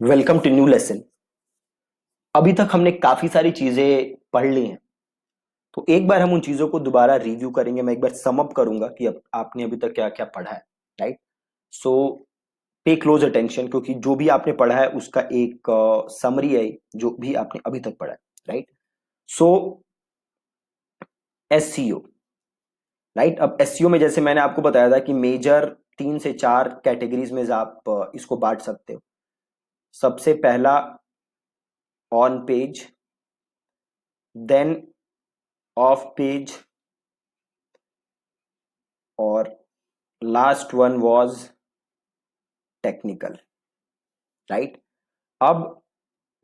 Welcome to new lesson. अभी तक हमने काफी सारी चीजें पढ़ ली हैं। तो एक बार हम उन चीजों को दोबारा रिव्यू करेंगे। मैं एक बार सम अप करूंगा कि अब आपने अभी तक क्या क्या पढ़ा है। राइट। सो पे क्लोज अटेंशन, क्योंकि जो भी आपने पढ़ा है उसका एक समरी है जो भी आपने अभी तक पढ़ा है। राइट। सो एससीओ। राइट। अब एससीओ में जैसे मैंने आपको बताया था कि मेजर 3 से 4 कैटेगरीज में आप इसको बांट सकते हो। सबसे पहला on page, then off page, और last one was technical. Right. अब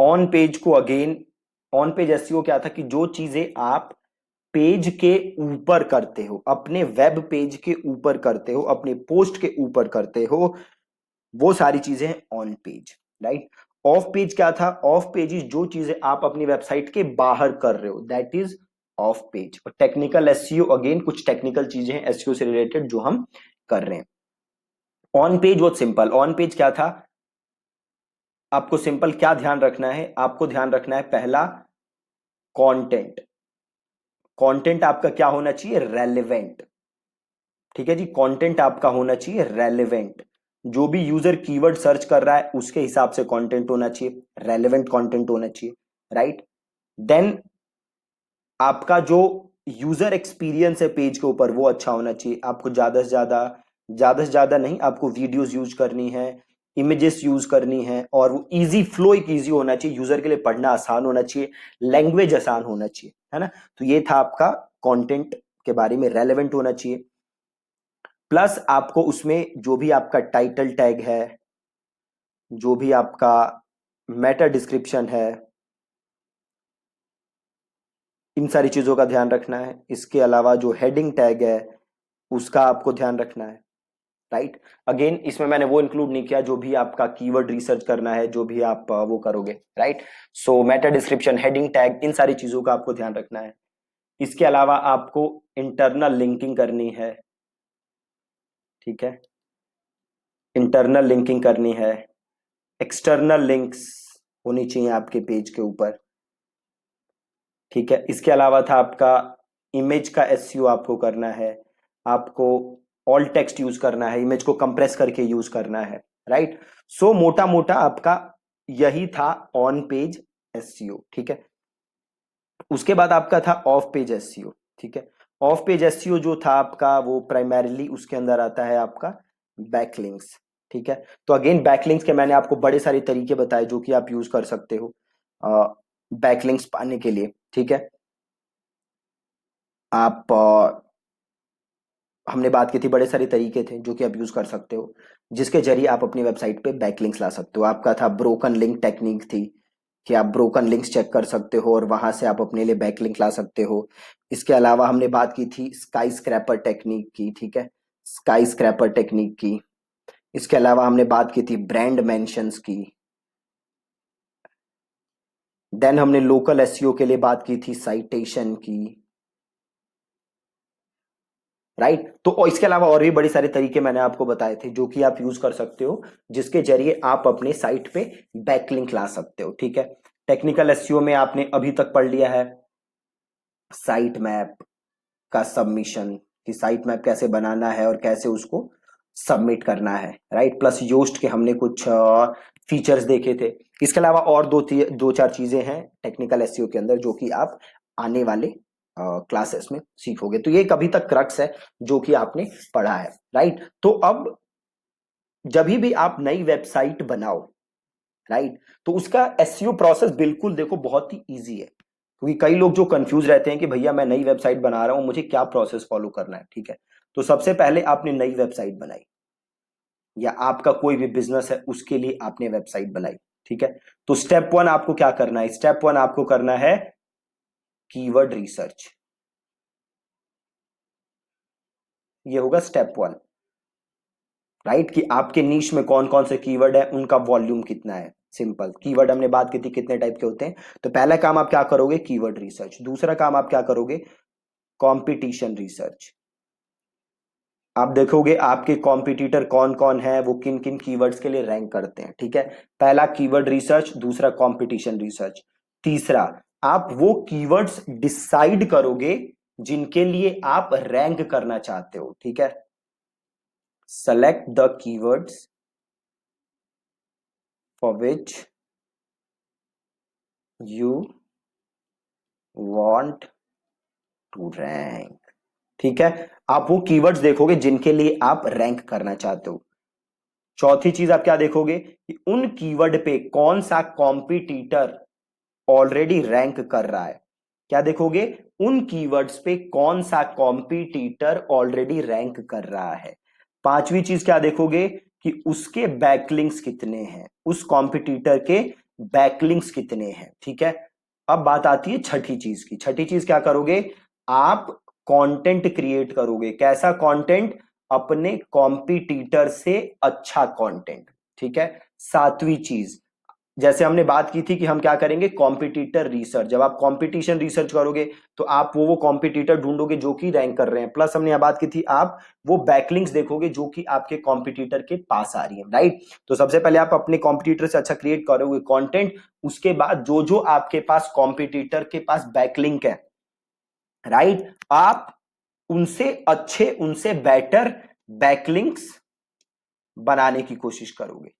ऑन पेज को अगेन, ऑन पेज एसईओ क्या था कि जो चीजें आप पेज के ऊपर करते हो, अपने वेब पेज के ऊपर करते हो, अपने पोस्ट के ऊपर करते हो, वो सारी चीजें हैं on page. Right. Of page क्या था? ऑफ पेज इज जो चीजें आप अपनी वेबसाइट के बाहर कर रहे हो, दैट इज ऑफ पेज। और टेक्निकल एसईओ अगेन कुछ टेक्निकल चीजें हैं एसईओ से रिलेटेड जो हम कर रहे हैं। ऑन पेज बहुत सिंपल। ऑन पेज क्या था? आपको सिंपल क्या ध्यान रखना है? आपको ध्यान रखना है पहला, कंटेंट। कंटेंट आपका क्या होना चाहिए? रेलेवेंट। ठीक है जी, कंटेंट आपका होना चाहिए रेलेवेंट। जो भी यूजर कीवर्ड सर्च कर रहा है उसके हिसाब से कंटेंट होना चाहिए, रेलेवेंट कंटेंट होना चाहिए। राइट। देन आपका जो यूजर एक्सपीरियंस है पेज के ऊपर वो अच्छा होना चाहिए। आपको ज्यादा से ज्यादा नहीं, आपको वीडियोस यूज करनी है, इमेजेस यूज करनी है, और वो इजी फ्लो एक इजी होना चाहिए, यूजर के लिए पढ़ना आसान होना चाहिए, लैंग्वेज आसान होना चाहिए, है ना। तो ये था आपका कंटेंट के बारे में, रेलेवेंट होना चाहिए। प्लस आपको उसमें जो भी आपका टाइटल टैग है, जो भी आपका मेटा डिस्क्रिप्शन है, इन सारी चीजों का ध्यान रखना है। इसके अलावा जो हेडिंग टैग है उसका आपको ध्यान रखना है। राइट। अगेन इसमें मैंने वो इंक्लूड नहीं किया जो भी आपका कीवर्ड रिसर्च करना है, जो भी आप वो करोगे। राइट। सो मेटा डिस्क्रिप्शन, हेडिंग टैग, इन सारी चीजों का आपको ध्यान रखना है। इसके अलावा आपको इंटरनल लिंकिंग करनी है। ठीक है, इंटरनल लिंकिंग करनी है। एक्सटर्नल लिंक्स होनी चाहिए आपके पेज के ऊपर। ठीक है। इसके अलावा था आपका इमेज का एसईओ आपको करना है। आपको ऑल टेक्स्ट यूज करना है, इमेज को कंप्रेस करके यूज करना है। राइट। सो मोटा मोटा आपका यही था ऑन पेज एसईओ। ठीक है। उसके बाद आपका था ऑफ पेज एसईओ। ठीक है। ऑफ पेज एसईओ जो था आपका वो प्राइमरीली उसके अंदर आता है आपका बैकलिंक्स। ठीक है। तो अगेन बैकलिंक्स के मैंने आपको बड़े सारे तरीके बताए जो कि आप यूज कर सकते हो बैकलिंक्स पाने के लिए। ठीक है। आप हमने बात की थी, बड़े सारे तरीके थे जो कि आप यूज कर सकते हो, जिसके जरिए आप अपनी वेबसाइट पे बैकलिंक्स ला सकते हो। आपका था ब्रोकन लिंक टेक्निक थी कि आप ब्रोकन लिंक्स चेक कर सकते हो और वहां से आप अपने लिए बैकलिंक ला सकते हो। इसके अलावा हमने बात की थी स्काई स्क्रैपर टेक्निक की। ठीक है, स्काई स्क्रैपर टेक्निक की। इसके अलावा हमने बात की थी ब्रांड मेंशंस की। देन हमने लोकल एसईओ के लिए बात की थी साइटेशन की। राइट। तो और इसके अलावा और भी बड़ी सारे तरीके मैंने आपको बताए थे जो कि आप यूज कर सकते हो, जिसके जरिए आप अपने साइट पे बैकलिंक ला सकते हो। ठीक है। टेक्निकल एसईओ में आपने अभी तक पढ़ लिया है साइट मैप का सबमिशन, कि साइट मैप कैसे बनाना है और कैसे उसको सबमिट करना है। राइट। प्लस योस्ट के हमने कुछ फीचर्स देखे थे। इसके अलावा और दो चार चीजें हैं टेक्निकल एसईओ के अंदर जो कि आप आने वाले क्लासेस में सीखोगे। तो ये एक अभी तक क्रक्स है जो कि आपने पढ़ा है। राइट। तो अब जब भी आप नई वेबसाइट बनाओ, राइट, तो उसका एसईओ प्रोसेस बिल्कुल देखो बहुत ही इजी है, क्योंकि कई लोग जो कंफ्यूज रहते हैं कि भैया मैं नई वेबसाइट बना रहा हूं, मुझे क्या प्रोसेस फॉलो करना है। ठीक है। तो सबसे पहले आपने नई वेबसाइट बनाई, या आपका कोई भी बिजनेस है उसके लिए आपने वेबसाइट बनाई। ठीक है। तो स्टेप वन आपको क्या करना है? स्टेप वन आपको करना है कीवर्ड रिसर्च। ये होगा स्टेप वन। राइट। कि आपके नीश में कौन कौन से कीवर्ड है, उनका वॉल्यूम कितना है। सिंपल कीवर्ड हमने बात की थी कितने टाइप के होते हैं। तो पहला काम आप क्या करोगे? Keyword research. दूसरा काम आप क्या करोगे? Competition research. आप देखोगे आपके कॉम्पिटिटर कौन कौन है, वो किन किन कीवर्ड्स के लिए रैंक करते हैं, ठीक है। पहला कीवर्ड रिसर्च, दूसरा कंपटीशन रिसर्च, तीसरा आप वो कीवर्ड्स डिसाइड करोगे जिनके लिए आप रैंक करना चाहते हो, ठीक है। Select the keywords for which you want to rank, ठीक है। आप वो कीवर्ड्स देखोगे जिनके लिए आप रैंक करना चाहते हो। चौथी चीज आप क्या देखोगे कि उन कीवर्ड पे कौन सा कॉम्पिटिटर ऑलरेडी रैंक कर रहा है। क्या देखोगे, उन कीवर्ड्स पे कौन सा कॉम्पिटिटर ऑलरेडी रैंक कर रहा है। पांचवी चीज क्या देखोगे कि उसके बैकलिंक्स कितने हैं, उस कॉम्पिटिटर के बैकलिंक्स कितने हैं, ठीक है। अब बात आती है छठी चीज की। छठी चीज क्या करोगे, आप कंटेंट क्रिएट करोगे। कैसा कंटेंट, अपने कॉम्पिटिटर से अच्छा कंटेंट, ठीक है। सातवीं चीज, जैसे हमने बात की थी कि हम क्या करेंगे, कॉम्पिटिटर रिसर्च। जब आप कंपटीशन रिसर्च करोगे तो आप वो कॉम्पिटिटर ढूंढोगे जो कि रैंक कर रहे हैं। प्लस हमने यह बात की थी, आप वो बैकलिंक्स देखोगे जो कि आपके कॉम्पिटिटर के पास आ रही है, राइट। तो सबसे पहले आप अपने कॉम्पिटिटर से अच्छा क्रिएट करोगे कंटेंट, उसके बाद जो जो आपके पास कॉम्पिटिटर के पास बैकलिंक है, राइट, आप उनसे अच्छे, उनसे बेटर बैकलिंक्स बनाने की कोशिश करोगे,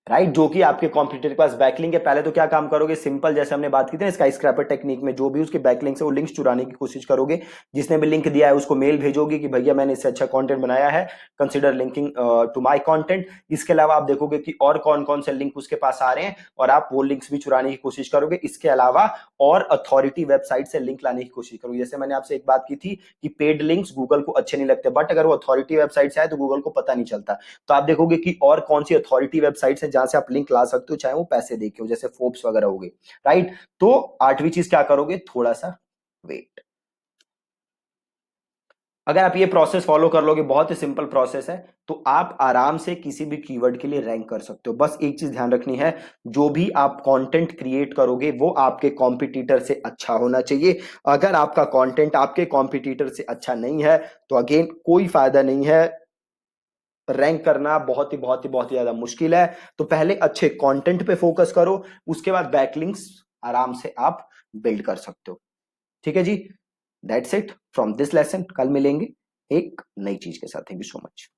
राइट। जो कि आपके कंप्यूटर के पास बैकलिंक है। पहले तो क्या काम करोगे, सिंपल जैसे हमने बात की थी ना स्काई स्क्रैपर टेक्निक में, जो भी उसके बैकलिंक है वो लिंक्स चुराने की कोशिश करोगे। जिसने भी लिंक दिया है उसको मेल भेजोगे कि भैया मैंने इससे अच्छा कंटेंट बनाया है, consider linking to my content. इसके अलावा आप देखोगे कि और कौन कौन से लिंक उसके पास आ रहे हैं और आप वो लिंक्स भी चुराने की कोशिश करोगे। इसके अलावा और अथॉरिटी वेबसाइट से लिंक लाने की कोशिश करोगे। जैसे मैंने आपसे एक बात की थी कि पेड लिंक्स गूगल को अच्छे नहीं लगते, बट अगर वो अथॉरिटी वेबसाइट से आए तो गूगल को पता नहीं चलता। तो आप देखोगे कि और कौन सी अथॉरिटी वेबसाइट्स हैं जहां से आप लिंक ला सकते हो, चाहे वो पैसे देके हो, जैसे फोर्ब्स वगैरह हो गए, राइट। तो आठवीं चीज क्या करोगे, थोड़ा सा वेट। अगर आप ये प्रोसेस फॉलो कर लोगे, बहुत ही सिंपल प्रोसेस है, तो आप आराम से किसी भी कीवर्ड के लिए रैंक कर सकते हो। बस एक चीज ध्यान रखनी है, जो भी आप कंटेंट क्रिएट करोगे वो आपके कॉम्पिटिटर से अच्छा होना चाहिए। अगर आपका कंटेंट आपके कॉम्पिटिटर से अच्छा नहीं है तो अगेन कोई फायदा नहीं है, रैंक करना बहुत ही ज्यादा मुश्किल है। तो पहले अच्छे कंटेंट पे फोकस करो, उसके बाद बैकलिंक्स आराम से आप बिल्ड कर सकते हो, ठीक है जी। That's it from this lesson. कल मिलेंगे एक नई चीज के साथ। Thank you so much.